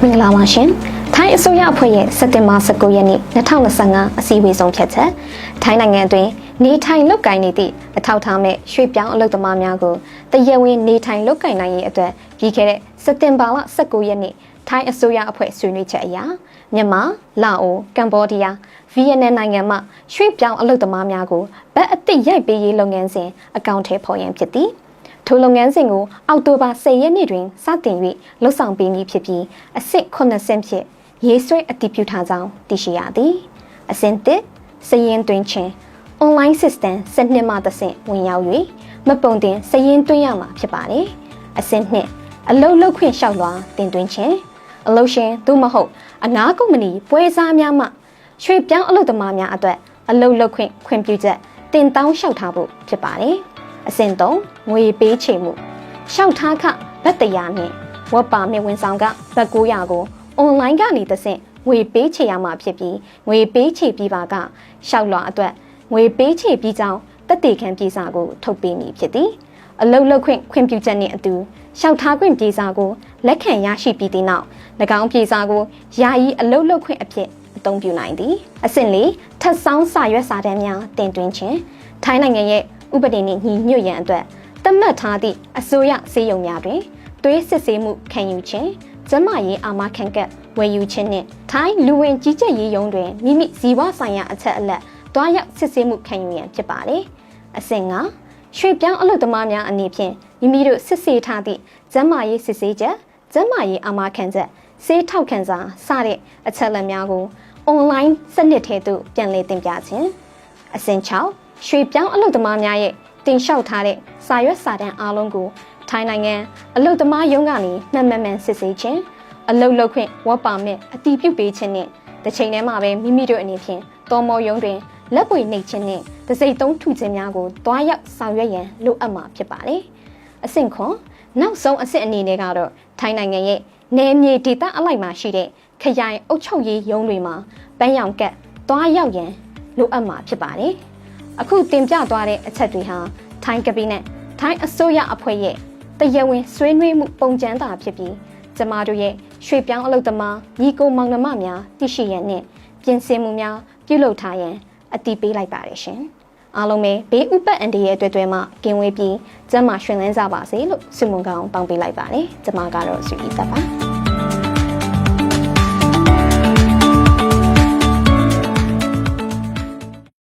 မင်္ဂလာပါရှင်ထိုင်းအစိုးရအဖွဲ့ရဲ့စက်တင်ဘာ19ရက်နေ့2025အစည်းအဝေးဆုံးဖြတ်ချက်ထိုင်းနိုင်ငံအတွင်းနေထိုင်လုပ်ကိုင်နေသည့်အထောက်အထားမဲ့ရွှေ့ပြောင်းအလုပ်သမားများကိုတရားဝင်နေထိုင်လုပ်ကိုင်နိုင်ရေးအတွက်ပြီးခဲ့တဲ့စက်တင်ဘာလ19ရက်နေ့ထိုင်းအစိုးရအဖွဲ့ဆွေးနွေးချက်အရမြန်မာ၊လာအို၊ကမ္ဘောဒီးယား၊ဗီယက်နမ်နိုင်ငံမှရွှေ့ပြောင်းအလုပ်သမားများကိုဗတ်အသစ်ရိုက်ပေးရေးလုပ်ငန်းစဉ်အကောင့်ထဲပေါ်ရန်ဖြစ်သည်ထိုလုပ်ငန်းစဉ်ကိုအောက်တိုဘာ10ရက်နေ့တွင်စတင်၍လှုပ်ဆောင်ပေးမည်ဖြစ်ပြီးအဆင့်9ဆင့်ဖြင့်ရေးဆွဲအတည်ပြုထားကြောင်းသိရှိရသည်အဆင့်1စည်ရင်းသွင်းခြင်း online system စနစ်မှတစ်ဆင့်ဝင်ရောက်၍မပုံတင်စည်ရင်းသွင်းရမှာဖြစ်ပါတယ်အဆင့်2အလုပ်လုပ်ခွင့်လျှောက်လွှာတင်သွင်းခြင်းအလုပ်ရှင်သို့မဟုတ်အနာကုမ္ပဏီပွဲစားများမှရွှေ့ပြောင်းအလုပ်သမားများအတွက်အလုပ်လုပ်ခွင့်ခွင့်ပြုချက်တင်တောင်းလျှောက်ထားဖို့ဖြစ်ပါတယ်အဆင့်3ငွေပေးချေမှုလျှောက်ထားခဗတ်တရားနှင့်ဝက်ပါမစ်ဝန်ဆောင်ကဗတ်900ကိုအွန်လိုင်းကနေတဆင့်ငွေပေးချေရမှာဖြစ်ပြီးငွေပေးချေပြီးပါကလျှောက်လွှာအတွက်ငွေပေးချေပြီးကြောင်းတက်တေခံပြေစာကိုထုတ်ပေးမည်ဖြစ်သည်အလုပ်လုပ်ခွင့်ခွင့်ပြုချက်နှင့်အတူလျှောက်ထားခွင့်ပြေစာကိုလက်ခံရရှိပြီးသည့်နောက်၎င်းပြေစာကိုယာယီအလုပ်လုပ်ခွင့်အဖြစ်အသုံးပြုနိုင်သည်အဆင့်၄ထပ်ဆောင်းစာရွက်စာတမ်းများတင်သွင်းခြင်းထိုင်းနိုင်ငံရဲ့ဥပဒေနှင့်ညီညွတ်ရန်အတွက်သတ်မှတ်ထားသည့်အစိုးရစေယုံများတွင်သွေးစစ်ဆေးမှုခံယူခြင်းကျန်းမာရေးအာမခံကတ်ဝယ်ယူခြင်းနှင့်ထိုင်းလူဝင်ကြီးကြပ်ရေးရုံးတွင်မိမိဇီဝဆိုင်ရာအချက်အလက်တွားရောက်စစ်ဆေးမှုခံယူရန်ဖြစ်ပါလေအဆင့်၅ရွှေ့ပြောင်းအလုပ်သမားများအနေဖြင့်မိမိတို့စစ်ဆေးထားသည့်ကျန်းမာရေးစစ်ဆေးချက်ကျန်းမာရေးအာမခံချက်ဆေးထောက်ခံစာစတဲ့အချက်အလက်များကိုအွန်လိုင်းစနစ်ထဲသို့ပြန်လည်တင်ပြခြင်းအဆင့်6ရွှေ့ပြောင်းအလုပ်သမားများရဲ့တင်လျှောက်ထားတဲ့စာရွက်စာတမ်းအားလုံးကိုထိုင်းနိုင်ငံအလုပ်သမားရုံးကနေမှန်စစ်ဆေးခြင်းအလုပ်လုပ်ခွင့်ဝက်ပါမစ်အတည်ပြုပေးခြင်းနဲ့တစ်ချိန်တည်းမှာပဲမိမိတို့အနေဖြင့်တော်မော်ရုံးတွင်လက်ပွေနှိပ်ခြင်းနဲ့တစိမ့်သုံးထုခြင်းများကိုတွားရောက်ဆောင်ရွက်ရန်လိုအပ်မှာဖြစ်ပါတယ်အဆင့်ခွန်နောက်ဆုံးအဆင့်အနေနဲ့ကတော့ထိုင်းနိုင်ငံရဲ့နယ်မြေဒေသအလိုက်မှာရှိတဲ့ခရိုင်အုပ်ချုပ်ရေးရုံးတွေမှာပန်းရောင်ကတ်တွားရောက်ရန်လိုအပ်မှာဖြစ်ပါတယ်အခုတင်ပြသွားတဲ့အချက်တွေဟာထိုင်းကပီနဲ့ထိုင်းအစိုးရအဖွဲ့ရဲ့တရားဝင်ဆွေးနွေးမှုပုံစံသာဖြစ်ပြီးကျမတို့ရဲ့ရွှေ့ပြောင်းအလုပ်သမားညီကိုမောင်နှမများသိရှိရန်နဲ့ပြင်ဆင်မှုများပြုလုပ်ထားရန်အတည်ပြုလိုက်ပါတယ်ရှင်အားလုံးပဲဘေးဥပတ်အန်ဒီရဲ့အတွက်တွေမှာကင်ဝေးပြီးကျမရှင်လန်းကြပါစေလို့ဆုမွန်ကောင်းတောင်းပေးလိုက်ပါတယ်ကျမကတော့စုကြည်သက်ပါ